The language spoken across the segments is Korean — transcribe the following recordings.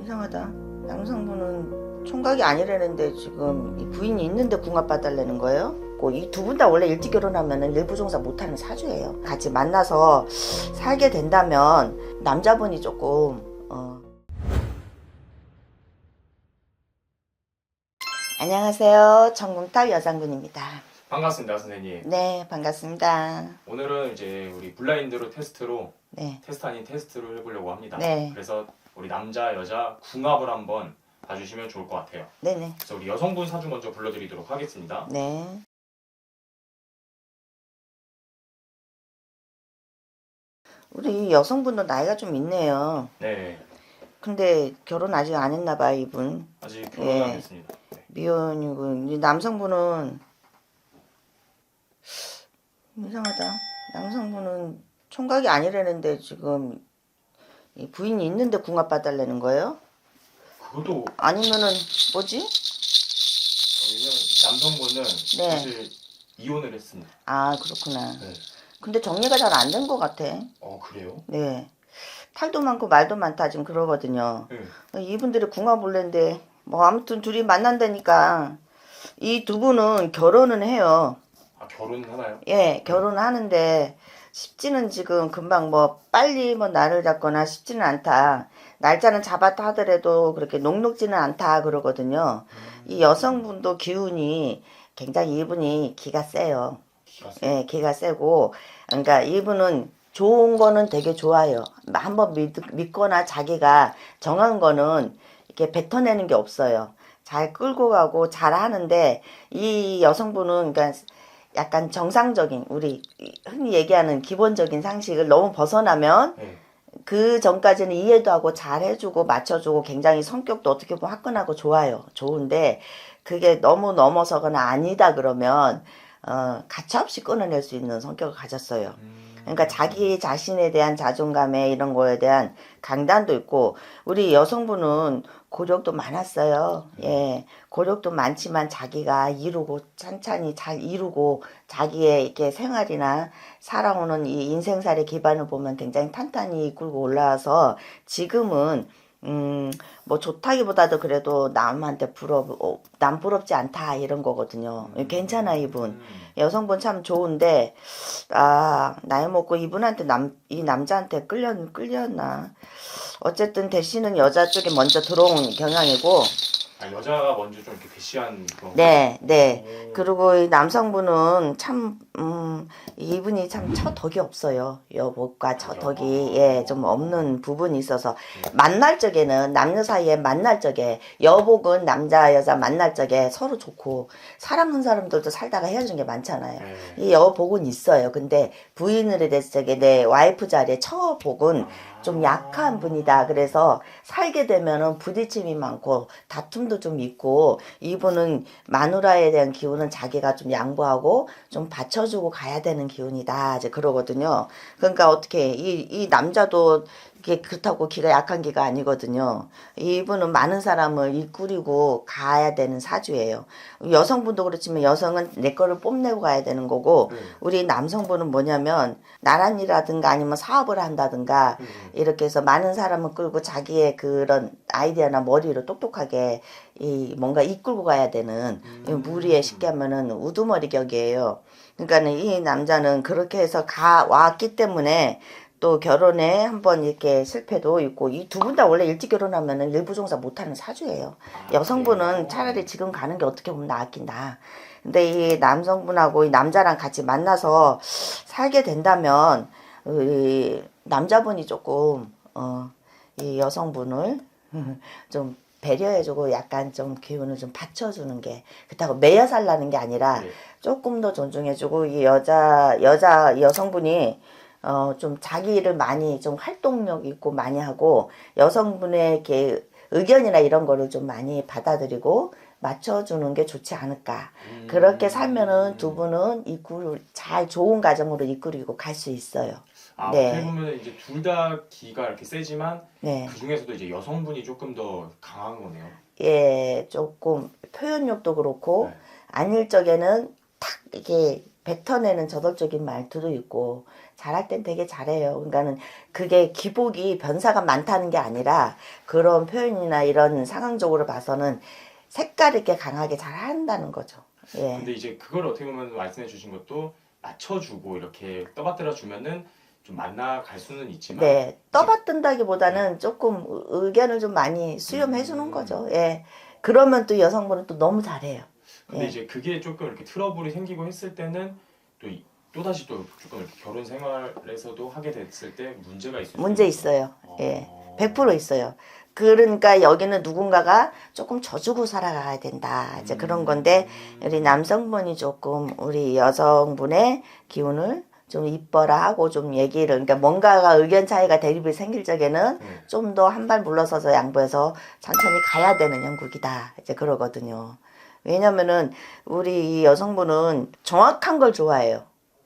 이상하다. 남성분은 총각이 아니라는데 지금 이 부인이 있는데 궁합 봐달라는 거예요? 이 두 분 다 원래 일찍 결혼하면 일부종사 못하는 사주예요. 같이 만나서 살게 된다면 남자분이 조금 안녕하세요. 청궁탑 여장군입니다. 반갑습니다, 선생님. 네, 반갑습니다. 오늘은 이제 우리 블라인드로 네. 테스트 아닌 테스트를 해보려고 합니다. 네. 그래서 우리 남자, 여자 궁합을 한번 봐주시면 좋을 것 같아요. 네네. 그래서 우리 여성분 사주 먼저 불러드리도록 하겠습니다. 네. 우리 여성분도 나이가 좀 있네요. 네, 근데 결혼 아직 안 했나 봐요, 이분. 아직 결혼 안 했습니다. 네. 미혼이고, 이 남성분은 이상하다. 남성분은 총각이 아니라는데 지금 이 부인이 있는데 궁합 봐달라는 거예요? 그것도 아니면은 뭐지? 남성분은 네. 사실 이혼을 했습니다. 아, 그렇구나. 네. 근데 정리가 잘 안 된 것 같아. 그래요? 네. 탈도 많고 말도 많다 지금 그러거든요. 네. 이분들이 궁합 볼래인데 뭐 아무튼 둘이 만난다니까 이 두 분은 결혼은 해요. 결혼하나요? 예, 결혼하는데 쉽지는 지금 금방 뭐 빨리 뭐 날을 잡거나 쉽지는 않다. 날짜는 잡았다 하더라도 그렇게 녹록지는 않다 그러거든요. 이 여성분도 기운이 굉장히 이분이 기가 세요. 예, 기가 세고 그러니까 이분은 좋은 거는 되게 좋아요. 한번 믿거나 자기가 정한 거는 이렇게 뱉어내는 게 없어요. 잘 끌고 가고 잘 하는데 이 여성분은 그러니까 약간 정상적인 우리 흔히 얘기하는 기본적인 상식을 너무 벗어나면 네. 그 전까지는 이해도 하고 잘 해주고 맞춰주고 굉장히 성격도 어떻게 보면 화끈하고 좋아요. 좋은데 그게 너무 넘어서거나 아니다 그러면 가차없이 끊어낼 수 있는 성격을 가졌어요. 그러니까 자기 자신에 대한 자존감에 이런 거에 대한 강단도 있고 우리 여성분은 고력도 많았어요. 예, 고력도 많지만 자기가 이루고 찬찬히 잘 이루고 자기의 이렇게 생활이나 살아오는 이 인생살의 기반을 보면 굉장히 탄탄히 이끌고 올라와서 지금은 뭐 좋다기보다도 그래도 남한테 남 부럽지 않다 이런 거거든요. 괜찮아 이분. 여성분 참 좋은데 나이 먹고 이분한테 이 남자한테 끌렸나. 어쨌든 대시는 여자 쪽에 먼저 들어온 경향이고 여자가 먼저 좀 이렇게 대시한 그런. 네, 네. 그리고 이 남성분은 참, 이분이 참 처덕이 없어요. 여복과 처덕이, 예, 좀 없는 부분이 있어서. 만날 적에는, 남녀 사이에 만날 적에, 여복은 남자, 여자 만날 적에 서로 좋고, 사랑하는 사람들도 살다가 헤어진 게 많잖아요. 이 여복은 있어요. 근데 부인을 됐을 적에 내 와이프 자리에 처복은 좀 약한 분이다. 그래서 살게 되면은 부딪힘이 많고 다툼도 좀 있고 이분은 마누라에 대한 기운은 자기가 좀 양보하고 좀 받쳐주고 가야 되는 기운이다. 이제 그러거든요. 그러니까 어떻게 이 남자도 이게 그렇다고 기가 약한 기가 아니거든요. 이분은 많은 사람을 이끌고 가야 되는 사주예요. 여성분도 그렇지만 여성은 내 거를 뽐내고 가야 되는 거고 우리 남성분은 뭐냐면 나란이라든가 아니면 사업을 한다든가 이렇게 해서 많은 사람을 끌고 자기의 그런 아이디어나 머리로 똑똑하게 뭔가 이끌고 가야 되는 무리에 쉽게 하면은 우두머리 격이에요. 그러니까는 이 남자는 그렇게 해서 왔기 때문에 또 결혼에 한번 이렇게 실패도 있고 이 두 분 다 원래 일찍 결혼하면은 일부종사 못하는 사주예요. 여성분은 차라리 지금 가는 게 어떻게 보면 나았긴 나. 근데 이 남성분하고 이 남자랑 같이 만나서 살게 된다면 이 남자분이 조금 이 여성분을 좀 배려해주고 약간 좀 기운을 좀 받쳐주는 게 그렇다고 매여 살라는 게 아니라 조금 더 존중해주고 이 여성분이 좀 자기 일을 많이 좀 활동력 있고 많이 하고 여성분의 이렇게 의견이나 이런 거를 좀 많이 받아들이고 맞춰주는 게 좋지 않을까. 그렇게 살면은 두 분은 잘 좋은 가정으로 이끌고 갈 수 있어요. 어떻게 보면 이제 둘 다 기가 이렇게 세지만 네. 그 중에서도 이제 여성분이 조금 더 강한 거네요. 예, 조금 표현력도 그렇고 아닐 적에는 탁 이렇게 뱉어내는 저돌적인 말투도 있고 잘할 땐 되게 잘해요. 그러니까는 그게 기복이 변사가 많다는 게 아니라 그런 표현이나 이런 상황적으로 봐서는 색깔 있게 강하게 잘 한다는 거죠. 예. 근데 이제 그걸 어떻게 보면 말씀해 주신 것도 맞춰주고 이렇게 떠받들어 주면은 좀 만나갈 수는 있지만 네, 떠받든다기보다는 조금 의견을 좀 많이 수렴해 주는 거죠. 예. 그러면 또 여성분은 또 너무 잘해요. 근데 예. 이제 그게 조금 이렇게 트러블이 생기고 했을 때는 또다시 또 조금 이렇게 결혼 생활에서도 하게 됐을 때 문제가 있을 문제 수 있는 있어요. 예. 100% 있어요. 그러니까 여기는 누군가가 조금 져주고 살아가야 된다. 이제 그런 건데, 우리 남성분이 조금 우리 여성분의 기운을 좀 이뻐라 하고 좀 얘기를, 그러니까 뭔가가 의견 차이가 대립이 생길 적에는 좀 더 한 발 물러서서 양보해서 천천히 가야 되는 형국이다. 이제 그러거든요. 왜냐면은 우리 이 여성분은 정확한 걸 좋아해요.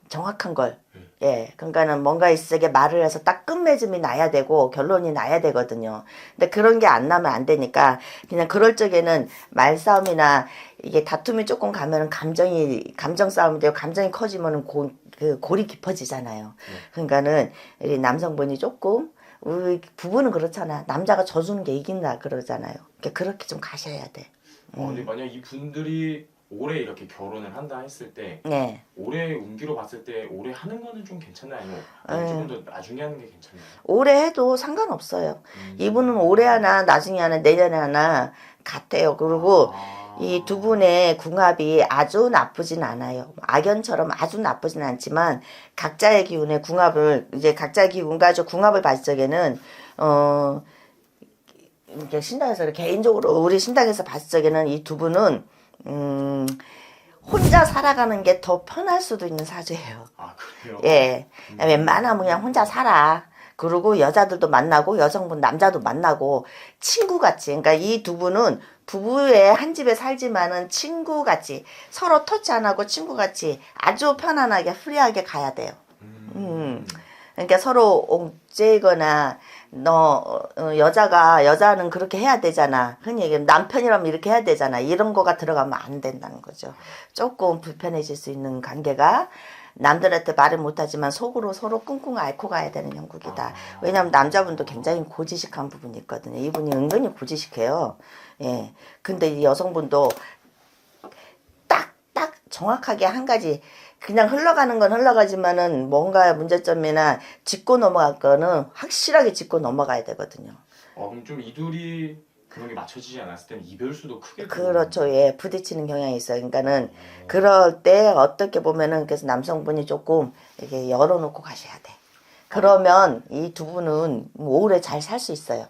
정확한 걸. 예. 그러니까는 뭔가 있으게 말을 해서 딱 끝맺음이 나야 되고 결론이 나야 되거든요. 근데 그런 게 안 나면 안 되니까 그냥 그럴 적에는 말싸움이나 이게 다툼이 조금 가면은 감정 싸움이 되고 감정이 커지면은 골이 깊어지잖아요. 그러니까는 이 남성분이 조금 우리 부부는 그렇잖아. 남자가 져주는 게 이긴다 그러잖아요. 그러니까 그렇게 좀 가셔야 돼. 근데 만약 이 분들이 올해 이렇게 결혼을 한다 했을 때 네. 올해 운기로 봤을 때 올해 하는 거는 좀 괜찮나요? 아니면 조금 더 나중에 하는 게 괜찮나요? 올해 해도 상관없어요. 이분은 올해 하나 나중에 하나 내년에 하나 같아요. 그리고 이 두 분의 궁합이 아주 나쁘진 않아요. 악연처럼 아주 나쁘진 않지만 각자의 기운의 궁합을 이제 각자의 기운과 아주 궁합을 봤을 적에는 이렇게 신당에서 개인적으로 우리 신당에서 봤을 적에는 이 두 분은 혼자 살아가는 게 더 편할 수도 있는 사주예요. 아 그래요? 예. 웬만하면 그냥 혼자 살아. 그리고 여자들도 만나고 여성분 남자도 만나고 친구같이. 그러니까 이 두 분은 부부의 한 집에 살지만은 친구같이 서로 터치 안 하고 친구같이 아주 편안하게 프리하게 가야 돼요. 그러니까 서로 옥죄거나 여자는 그렇게 해야 되잖아. 흔히 얘기하면 남편이라면 이렇게 해야 되잖아. 이런 거가 들어가면 안 된다는 거죠. 조금 불편해질 수 있는 관계가 남들한테 말을 못하지만 속으로 서로 끙끙 앓고 가야 되는 형국이다. 왜냐하면 남자분도 굉장히 고지식한 부분이 있거든요. 이분이 은근히 고지식해요. 예. 근데 이 여성분도 딱 정확하게 한 가지 그냥 흘러가는 건 흘러가지만은 뭔가 문제점이나 짚고 넘어갈 거는 확실하게 짚고 넘어가야 되거든요. 그럼 좀 이둘이 그런 게 맞춰지지 않았을 때는 이별수도 크게 그렇죠. 예, 부딪히는 경향이 있어요. 그러니까는 그럴 때 어떻게 보면은 그래서 남성분이 조금 이렇게 열어놓고 가셔야 돼. 그러면 이 두 분은 오래 잘 살 수 있어요.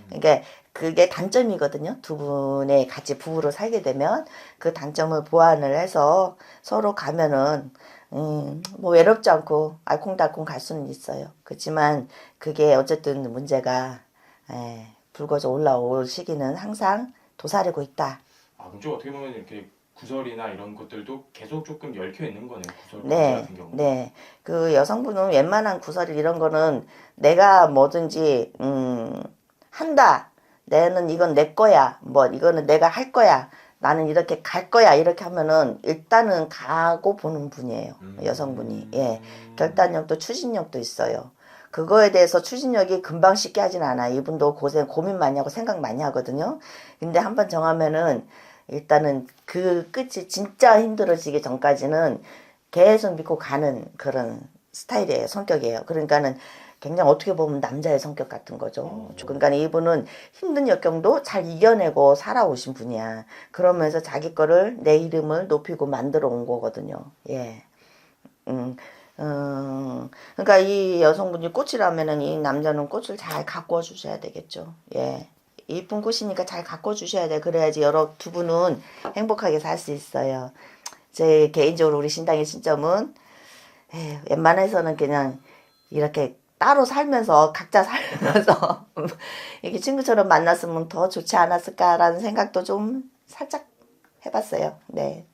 그러니까 그게 단점이거든요. 두 분이 같이 부부로 살게 되면 그 단점을 보완을 해서 서로 가면은 뭐 외롭지 않고 알콩달콩 갈 수는 있어요. 그렇지만 그게 어쨌든 문제가 불거져 올라올 시기는 항상 도사리고 있다. 그럼 좀 어떻게 보면 이렇게 구설이나 이런 것들도 계속 조금 얽혀 있는 거네요. 구설 문제 네, 같은 경우. 네. 그 여성분은 웬만한 구설 이런 거는 내가 뭐든지 한다. 나는 이건 내 거야. 뭐 이거는 내가 할 거야. 나는 이렇게 갈 거야. 이렇게 하면은 일단은 가고 보는 분이에요. 여성분이. 예. 결단력도 추진력도 있어요. 그거에 대해서 추진력이 금방 쉽게 하진 않아. 이분도 고민 많이 하고 생각 많이 하거든요. 근데 한번 정하면은 일단은 그 끝이 진짜 힘들어지기 전까지는 계속 믿고 가는 그런 스타일이에요. 성격이에요. 그러니까는 굉장히 어떻게 보면 남자의 성격 같은 거죠. 그러니까 이분은 힘든 역경도 잘 이겨내고 살아오신 분이야. 그러면서 자기 거를 내 이름을 높이고 만들어 온 거거든요. 예. 그러니까 이 여성분이 꽃이라면은 이 남자는 꽃을 잘 가꿔 주셔야 되겠죠. 예. 이쁜 꽃이니까 잘 가꿔 주셔야 돼. 그래야지 두 분은 행복하게 살 수 있어요. 제 개인적으로 우리 신당의 신점은 웬만해서는 그냥 이렇게 따로 살면서 각자 살면서 이렇게 친구처럼 만났으면 더 좋지 않았을까라는 생각도 좀 살짝 해봤어요. 네.